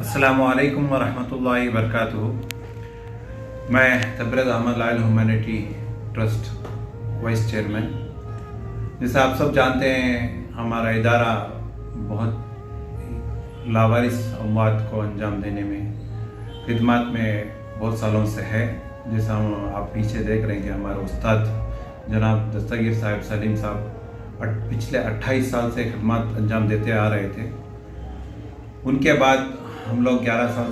السلام علیکم ورحمۃ اللہ وبرکاتہ۔ میں Tabrez Ahmad Loyal Humanity Trust vice chairman. جیسے آپ سب جانتے ہیں، ہمارا ادارہ بہت لاوارث اموات کو انجام دینے میں خدمات میں بہت سالوں سے ہے۔ جیسا آپ پیچھے دیکھ رہے ہیں کہ ہمارے استاد جناب دستگیر صاحب سلیم صاحب پچھلے 28 سال سے خدمات انجام دیتے آ رہے تھے۔ ان کے بعد ہم لوگ 11 سال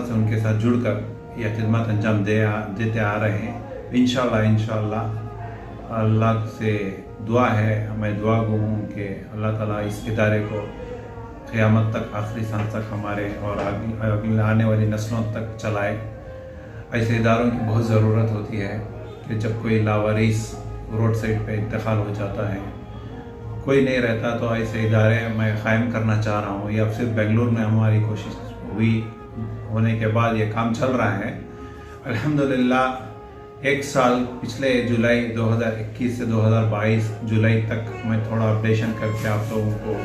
سے ان کے ساتھ جڑ کر یہ خدمات انجام دیتے آ رہے ہیں۔ انشاءاللہ اللہ سے دعا ہے، میں دعا گو ہوں کہ اللہ تعالیٰ اس ادارے کو قیامت تک، آخری سانس تک ہمارے اور آنے والی نسلوں تک چلائے۔ ایسے اداروں کی بہت ضرورت ہوتی ہے کہ جب کوئی لاوارث روڈ سائڈ پہ انتقال ہو جاتا ہے، کوئی نہیں رہتا، تو ایسے ادارے میں قائم کرنا چاہ رہا ہوں۔ یہ اب صرف بنگلور میں ہماری کوشش ہونے کے بعد یہ کام چل رہا ہے۔ الحمدللہ 1 سال پچھلے جولائی 2021 سے 2022 جولائی تک میں تھوڑا اپڈیشن کر کے آپ لوگوں کو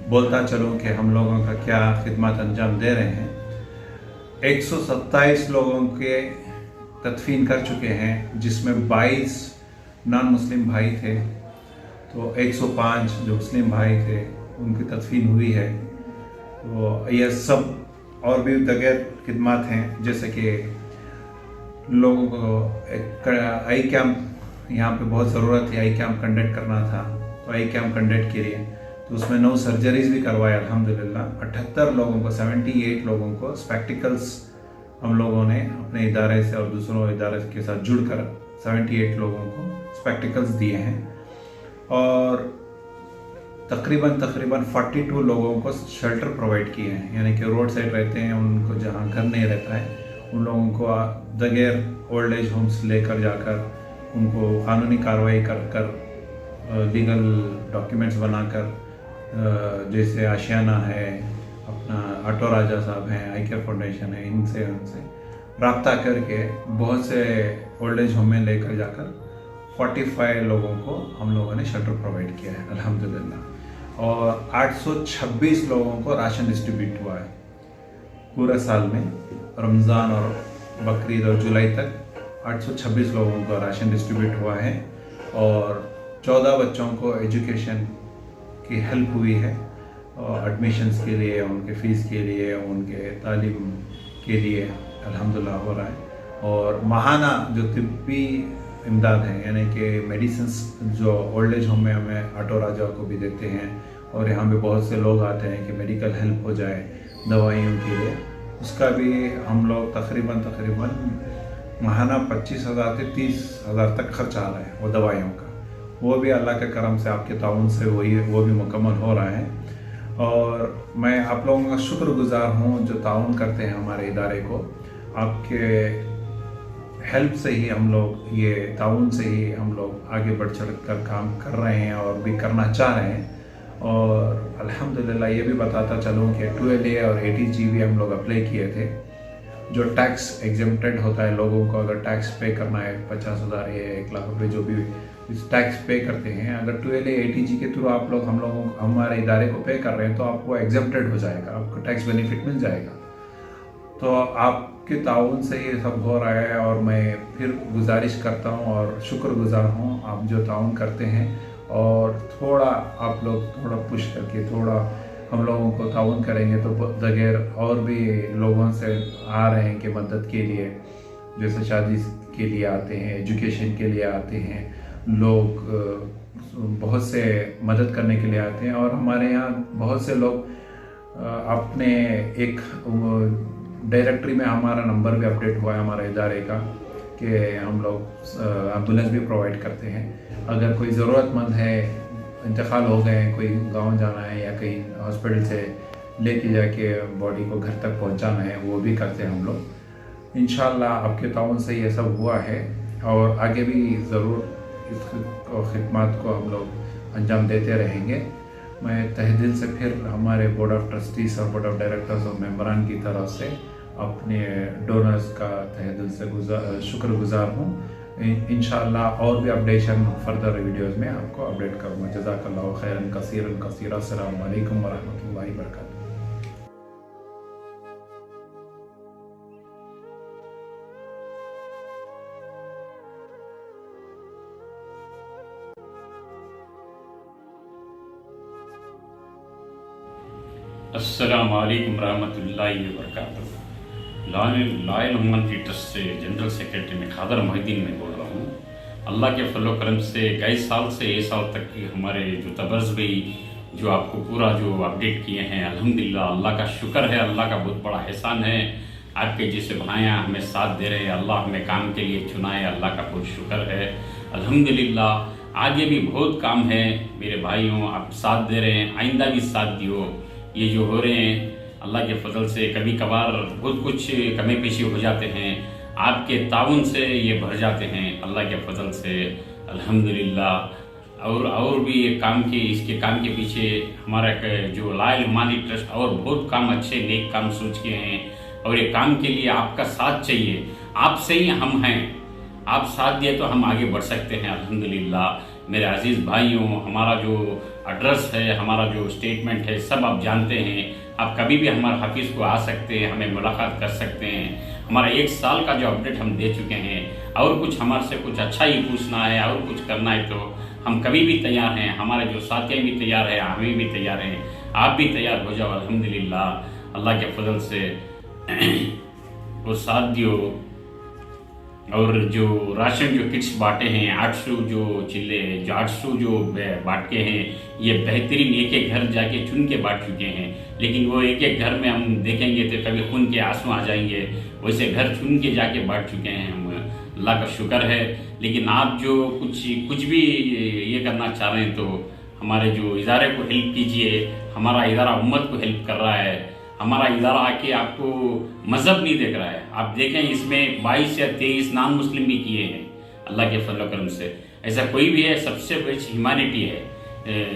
بولتا چلوں کہ ہم لوگوں کا کیا خدمات انجام دے رہے ہیں۔ 127 لوگوں کے تدفین کر چکے ہیں، جس میں 22 نان مسلم بھائی تھے، تو 105 جو مسلم بھائی تھے ان کی تدفین ہوئی ہے۔ تو یہ سب اور بھی دیگر خدمات ہیں، جیسے کہ لوگوں کو آئی کیمپ، یہاں پہ بہت ضرورت ہے، آئی کیمپ کنڈکٹ کرنا تھا، تو آئی کیمپ کنڈکٹ کیے، تو اس میں 9 سرجریز بھی کروائے الحمدللہ۔ 78 لوگوں کو 78 لوگوں کو اسپیکٹیکلس ہم لوگوں نے اپنے ادارے سے اور دوسروں ادارے کے ساتھ جڑ کر 78 لوگوں کو اسپیکٹیکلس دیے ہیں، اور تقریباً 42 لوگوں کو شیلٹر پرووائڈ کیے ہیں، یعنی کہ روڈ سائڈ رہتے ہیں، ان کو جہاں گھر نہیں رہتا ہے ان لوگوں کو دیگر اولڈ ایج ہومس لے کر جا کر ان کو قانونی کارروائی کر لیگل ڈاکیومنٹس بنا کر، جیسے آشیانہ ہے، اپنا آٹو راجہ صاحب ہیں، آئی کیئر فاؤنڈیشن ہے، ان سے رابطہ کر کے بہت سے اولڈ ایج ہوم میں لے کر جا کر 45 لوگوں کو ہم لوگوں نے شیلٹر پرووائڈ کیا ہے الحمدللہ، اور 826 لوگوں کو راشن ڈسٹریبیوٹ ہوا ہے پورے سال میں۔ رمضان اور بقرعید اور جولائی تک 826 لوگوں کو راشن ڈسٹریبیوٹ ہوا ہے، اور 14 بچوں کو ایجوکیشن کی ہیلپ ہوئی ہے، اور ایڈمیشنز کے لیے، ان کے فیس کے لیے، ان کے تعلیم کے لیے الحمدللہ ہو رہا ہے۔ اور ماہانہ جو طبی امداد ہے، یعنی کہ میڈیسنس جو اولڈ ایج ہوم میں ہمیں آٹو راجہ کو بھی دیتے ہیں، اور یہاں پہ بہت سے لوگ آتے ہیں کہ میڈیکل ہیلپ ہو جائے دوائیوں کے لیے، اس کا بھی ہم لوگ تقریباً ماہانہ 25,000 سے 30,000 تک خرچ آ رہا ہے وہ دوائیوں کا، وہ بھی اللہ کے کرم سے، آپ کے تعاون سے وہ بھی مکمل ہو رہا ہے۔ اور میں آپ لوگوں کا شکر گزار ہوں جو تعاون کرتے ہیں ہمارے ادارے کو۔ آپ کے ہیلپ سے ہی ہم لوگ، یہ تعاون سے ہی ہم لوگ آگے بڑھ چڑھ کر کام کر رہے ہیں اور بھی کرنا چاہ رہے ہیں۔ اور الحمدللہ یہ بھی بتاتا چلوں کہ 12A اور 80G بھی ہم لوگ اپلائی کیے تھے، جو ٹیکس ایگزمپٹڈ ہوتا ہے لوگوں کو، اگر ٹیکس پے کرنا ہے 50,000 یا 1 لاکھ روپے جو بھی ٹیکس پے کرتے ہیں، اگر 12A 80G کے تھرو آپ لوگ ہمارے ادارے کو پے کر رہے ہیں تو آپ کو ایگزمپٹڈ ہو جائے گا، آپ کو ٹیکس بینیفٹ مل جائے گا۔ تو آپ کے تعاون سے یہ سب ہو رہا ہے، اور میں پھر گزارش کرتا ہوں اور شکر گزار ہوں آپ جو تعاون کرتے ہیں، اور تھوڑا آپ لوگ تھوڑا پش کر کے تھوڑا ہم لوگوں کو تعاون کریں گے تو دیگر اور بھی لوگوں سے آ رہے ہیں کہ مدد کے لیے، جیسے شادی کے لیے آتے ہیں، ایجوکیشن کے لیے آتے ہیں لوگ، بہت سے مدد کرنے کے لیے آتے ہیں۔ اور ہمارے یہاں بہت سے لوگ اپنے ایک ڈائریکٹری میں ہمارا نمبر بھی اپڈیٹ ہوا ہے ہمارے ادارے کا، کہ ہم لوگ ایمبولینس بھی پرووائڈ کرتے ہیں، اگر کوئی ضرورت مند ہے، انتقال ہو گئے ہیں، کوئی گاؤں جانا ہے یا کہیں ہاسپٹل سے لے کے جا کے باڈی کو گھر تک پہنچانا ہے، وہ بھی کرتے ہیں ہم لوگ۔ انشاءاللہ آپ کے تعاون سے یہ سب ہوا ہے، اور آگے بھی ضرور اس خدمات کو ہم لوگ انجام دیتے رہیں گے۔ میں تہ دل سے پھر ہمارے بورڈ آف ٹرسٹیز اور بورڈ آف ڈائریکٹرز اور ممبران کی طرف سے اپنے ڈونرز کا تہ دل سے شکر گزار ہوں۔ انشاءاللہ اور بھی اپڈیشن فردر ویڈیوز میں آپ کو اپڈیٹ کروں گا۔ جزاک اللہ خیرا کثیرا کثیرا۔ السلام علیکم ورحمۃ اللہ وبرکاتہ۔ السلام علیکم ورحمۃ اللہ وبرکاتہ۔ لائل ہیومینٹی ٹرسٹ سے جنرل سیکریٹری میں خادر محی الدین میں بول رہا ہوں۔ اللہ کے فضل و کرم سے کئی سال سے یہ سال تک کی ہمارے جو تبرز بھائی جو آپ کو پورا جو اپڈیٹ کیے ہیں، الحمدللہ اللہ کا شکر ہے، اللہ کا بہت بڑا احسان ہے۔ آپ کے جیسے بھائیاں ہمیں ساتھ دے رہے ہیں، اللہ ہمیں کام کے لیے چنا ہے، اللہ کا بہت شکر ہے الحمدللہ۔ آگے بھی بہت کام ہے میرے بھائیوں، آپ ساتھ دے رہے ہیں، آئندہ بھی ساتھ دیو۔ یہ جو ہو رہے ہیں اللہ کے فضل سے کبھی کبھار بہت کچھ کمی پیشی ہو جاتے ہیں، آپ کے تعاون سے یہ بھر جاتے ہیں اللہ کے فضل سے الحمدللہ۔ اور بھی یہ کام کی اس کے کام کے پیچھے ہمارا جو لائل ہیومینٹی ٹرسٹ اور بہت کام اچھے نیک کام سوچ کے ہیں، اور یہ کام کے لیے آپ کا ساتھ چاہیے۔ آپ سے ہی ہم ہیں، آپ ساتھ دیں تو ہم آگے بڑھ سکتے ہیں الحمدللہ۔ میرے عزیز بھائیوں، ہمارا جو ایڈریس ہے، ہمارا جو اسٹیٹمنٹ ہے، سب آپ جانتے ہیں۔ آپ کبھی بھی ہمارے حافظ کو آ سکتے ہیں، ہمیں ملاقات کر سکتے ہیں۔ ہمارا 1 سال کا جو اپڈیٹ ہم دے چکے ہیں، اور کچھ ہمارے سے کچھ اچھا ہی پوچھنا ہے اور کچھ کرنا ہے تو ہم کبھی بھی تیار ہیں۔ ہمارے جو ساتھی بھی تیار ہیں، ہمیں بھی تیار ہیں، آپ بھی تیار ہو جاؤ الحمدللہ اللہ کے فضل سے۔ اور ساتھ دیو، اور جو راشن جو کٹس بانٹے ہیں 800 جو 800 جو بانٹ کے ہیں، یہ بہترین ایک ایک گھر جا کے چن کے بانٹ چکے ہیں، لیکن وہ ایک ایک گھر میں ہم دیکھیں گے تو کبھی خون کے آنسو آ جائیں گے، ویسے گھر چن کے جا کے بانٹ چکے ہیں ہم، اللہ کا شکر ہے۔ لیکن آپ جو کچھ بھی یہ کرنا چاہ رہے ہیں تو ہمارے جو ادارے کو ہیلپ کیجئے۔ ہمارا ادارہ امت کو ہیلپ کر رہا ہے، ہمارا ادارہ آ کے آپ کو مذہب نہیں دیکھ رہا ہے۔ آپ دیکھیں اس میں 22 یا 23 نان مسلم بھی کیے ہیں اللہ کے فضل و کرم سے۔ ایسا کوئی بھی ہے، سب سے بڑی ہیومینٹی ہے،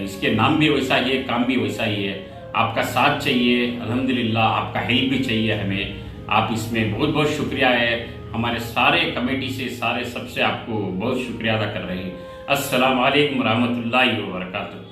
اس کے نام بھی ویسا ہی ہے، کام بھی ویسا ہی ہے۔ آپ کا ساتھ چاہیے الحمدللہ، آپ کا ہیلپ بھی چاہیے ہمیں۔ آپ اس میں بہت بہت شکریہ ہے، ہمارے سارے کمیٹی سے سب سے آپ کو بہت شکریہ ادا کر رہے ہیں۔ السلام علیکم ورحمۃ اللہ وبرکاتہ۔